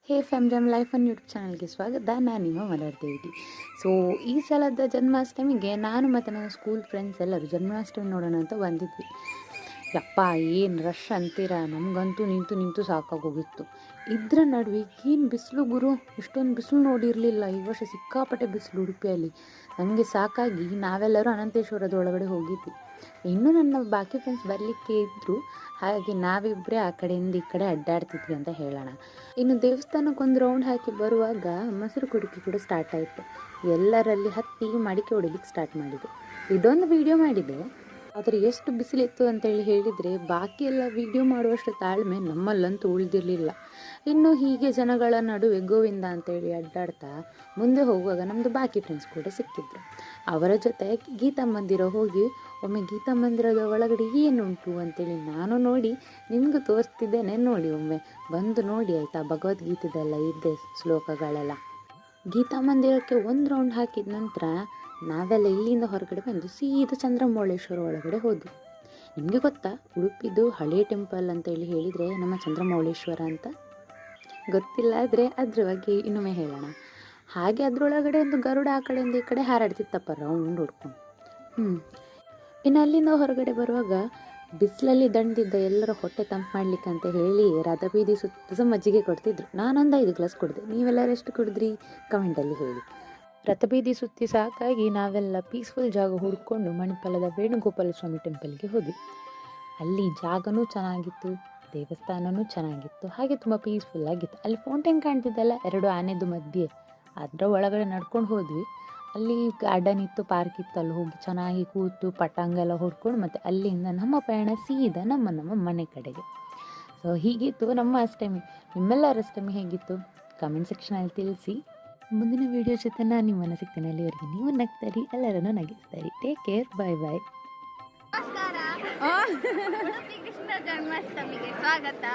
ಹೇ fam ಜಮ್ life ಅನ್ YouTube ಚಾನಲ್ಗೆ ಸ್ವಾಗತ. ನಾನು ನಿಮ್ಮ ಮಲರ್ದೇವಿ. ಸೊ ಈ ಸಲದ ಜನ್ಮಾಷ್ಟಮಿಗೆ ನಾನು ಮತ್ತು ನನ್ನ ಸ್ಕೂಲ್ ಫ್ರೆಂಡ್ಸ್ ಎಲ್ಲರೂ ಜನ್ಮಾಷ್ಟಮಿ ನೋಡೋಣ ಅಂತ ಬಂದಿದ್ವಿ. ಯಪ್ಪ ಏನು ರಶ್ ಅಂತೀರಾ, ನಮಗಂತೂ ನಿಂತು ನಿಂತು ಸಾಕಾಗೋಗಿತ್ತು. ಇದ್ರ ನಡುವೆ ಏನು ಬಿಸಿಲು ಗುರು, ಇಷ್ಟೊಂದು ಬಿಸಿಲು ನೋಡಿರಲಿಲ್ಲ. ಈ ವರ್ಷ ಸಿಕ್ಕಾಪಟ್ಟೆ ಬಿಸಿಲು ಉಡುಪಿಯಲ್ಲಿ. ನಮಗೆ ಸಾಕಾಗಿ ನಾವೆಲ್ಲರೂ ಅನಂತೇಶ್ವರದ ಒಳಗಡೆ ಹೋಗಿದ್ವಿ. ಇನ್ನೂ ನನ್ನ ಬಾಕಿ ಫ್ರೆಂಡ್ಸ್ ಬರಲಿಕ್ಕೆ ಇದ್ದರು. ಹಾಗಾಗಿ ನಾವಿಬ್ಬರೇ ಆ ಕಡೆಯಿಂದ ಈ ಕಡೆ ಅಡ್ಡಾಡ್ತಿದ್ವಿ ಅಂತ ಹೇಳೋಣ. ಇನ್ನು ದೇವಸ್ಥಾನಕ್ಕೆ ಒಂದು ರೌಂಡ್ ಹಾಕಿ ಬರುವಾಗ ಮೊಸರು ಕುಡಿಕೆ ಕೂಡ ಸ್ಟಾರ್ಟ್ ಆಯಿತು. ಎಲ್ಲರಲ್ಲಿ ಹತ್ತಿ ಮಡಿಕೆ ಹೊಡಿಲಿಕ್ಕೆ ಸ್ಟಾರ್ಟ್ ಮಾಡಿದೆ. ಇದೊಂದು ವಿಡಿಯೋ ಮಾಡಿದೆ. ಆದರೆ ಎಷ್ಟು ಬಿಸಿಲಿತ್ತು ಅಂತೇಳಿ ಹೇಳಿದರೆ ಬಾಕಿ ಎಲ್ಲ ವಿಡಿಯೋ ಮಾಡುವಷ್ಟು ತಾಳ್ಮೆ ನಮ್ಮಲ್ಲಂತೂ ಉಳಿದಿರಲಿಲ್ಲ. ಇನ್ನು ಹೀಗೆ ಜನಗಳ ನಡುವೆ ಗೋವಿಂದ ಅಂತೇಳಿ ಅಡ್ಡಾಡ್ತಾ ಮುಂದೆ ಹೋಗುವಾಗ ನಮ್ಮದು ಬಾಕಿ ಫ್ರೆಂಡ್ಸ್ ಕೂಡ ಸಿಕ್ಕಿದ್ರು. ಅವರ ಜೊತೆ ಗೀತಾ ಮಂದಿರ ಹೋಗಿ ಒಮ್ಮೆ ಗೀತಾ ಮಂದಿರದ ಒಳಗಡೆ ಏನುಂಟು ಅಂತೇಳಿ ನಾನು ನೋಡಿ ನಿಮಗೂ ತೋರಿಸ್ತಿದ್ದೇನೆ. ನೋಡಿ, ಒಮ್ಮೆ ಬಂದು ನೋಡಿ ಆಯಿತಾ. ಭಗವದ್ಗೀತೆದೆಲ್ಲ ಇದ್ದೆ ಶ್ಲೋಕಗಳೆಲ್ಲ. ಗೀತಾ ಮಂದಿರಕ್ಕೆ ಒಂದು ರೌಂಡ್ ಹಾಕಿದ ನಂತರ ನಾವೆಲ್ಲ ಇಲ್ಲಿಂದ ಹೊರಗಡೆ ಬಂದು ಸೀದಾ ಚಂದ್ರಮೌಳೇಶ್ವರ ಒಳಗಡೆ ಹೋದ್ವಿ. ನಿಮಗೆ ಗೊತ್ತಾ, ಉಡುಪಿದು ಹಳೆ ಟೆಂಪಲ್ ಅಂತೇಳಿ ಹೇಳಿದರೆ ನಮ್ಮ ಚಂದ್ರಮೌಳೇಶ್ವರ ಅಂತ. ಗೊತ್ತಿಲ್ಲ ಆದರೆ ಅದ್ರ ಬಗ್ಗೆ ಇನ್ನೊಮ್ಮೆ ಹೇಳೋಣ. ಹಾಗೆ ಅದರೊಳಗಡೆ ಒಂದು ಗರುಡ ಆ ಕಡೆಯಿಂದ ಈ ಕಡೆ ಹಾರಾಡ್ತಿತ್ತಪ್ಪ ರೌಂಡ್ ಹೊಡ್ಕೊಂಡು. ಇನ್ನು ಅಲ್ಲಿಂದ ಹೊರಗಡೆ ಬರುವಾಗ ಬಿಸಿಲಲ್ಲಿ ದಂಡಿದ್ದ ಎಲ್ಲರ ಹೊಟ್ಟೆ ತಂಪು ಮಾಡ್ಲಿಕ್ಕೆ ಅಂತ ಹೇಳಿ ರಥಬೀದಿ ಸುತ್ತ ಮಜ್ಜಿಗೆ ಕೊಡ್ತಿದ್ರು. ನಾನೊಂದು 5 ಗ್ಲಾಸ್ ಕುಡಿದೆ. ನೀವೆಲ್ಲರೂ ಎಷ್ಟು ಕುಡಿದ್ರಿ ಕಮೆಂಟಲ್ಲಿ ಹೇಳಿ. ರಥಬೀದಿ ಸುತ್ತಿ ಸಾಕಾಗಿ ನಾವೆಲ್ಲ ಪೀಸ್ಫುಲ್ ಜಾಗ ಹುಡ್ಕೊಂಡು ಮಣಿಪಾಲದ ವೇಣುಗೋಪಾಲ ಸ್ವಾಮಿ ಟೆಂಪಲ್ಗೆ ಹೋದ್ವಿ. ಅಲ್ಲಿ ಜಾಗನೂ ಚೆನ್ನಾಗಿತ್ತು, ದೇವಸ್ಥಾನವೂ ಚೆನ್ನಾಗಿತ್ತು, ಹಾಗೆ ತುಂಬ ಪೀಸ್ಫುಲ್ ಆಗಿತ್ತು. ಅಲ್ಲಿ ಫೌಂಟೇನ್ ಕಾಣ್ತಿದ್ದಲ್ಲ, 2 ಆನೆದು ಮಧ್ಯೆ, ಅದರ ಒಳಗಡೆ ನಡ್ಕೊಂಡು ಹೋದ್ವಿ. ಅಲ್ಲಿ ಗಾರ್ಡನ್ ಇತ್ತು, ಪಾರ್ಕ್ ಇತ್ತು. ಅಲ್ಲಿ ಹೋಗಿ ಚೆನ್ನಾಗಿ ಕೂತು ಪಟಾಂಗೆಲ್ಲ ಹೊಡ್ಕೊಂಡು ಮತ್ತು ಅಲ್ಲಿಂದ ನಮ್ಮ ಪಯಣ ಸೀದಾ ನಮ್ಮ ಮನೆ ಕಡೆಗೆ. ಸೊ ಹೀಗಿತ್ತು ನಮ್ಮ ಅಷ್ಟಮಿ. ನಿಮ್ಮೆಲ್ಲರ ಅಷ್ಟಮಿ ಹೇಗಿತ್ತು ಕಮೆಂಟ್ ಸೆಕ್ಷನಲ್ಲಿ ತಿಳಿಸಿ. ಮುಂದಿನ ವಿಡಿಯೋ ಜೊತೆ ನಾನು ನಿಮ್ಮನ್ನು ಸಿಗ್ತೇನೆ. ಅಲ್ಲಿವರೆಗೆ ನೀವು ನಗ್ತಾರಿ, ಎಲ್ಲರನ್ನೂ ನಗಿಸ್ತಾರಿ. ಟೇಕ್ ಕೇರ್, ಬಾಯ್ ಬಾಯ್. ಕೃಷ್ಣ ಜನ್ಮಾಷ್ಟಮಿಗೆ ಸ್ವಾಗತ.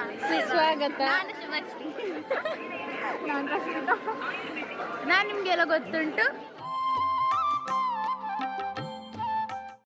ನಾನು ನಿಮಗೆಲ್ಲ ಗೊತ್ತುಂಟು.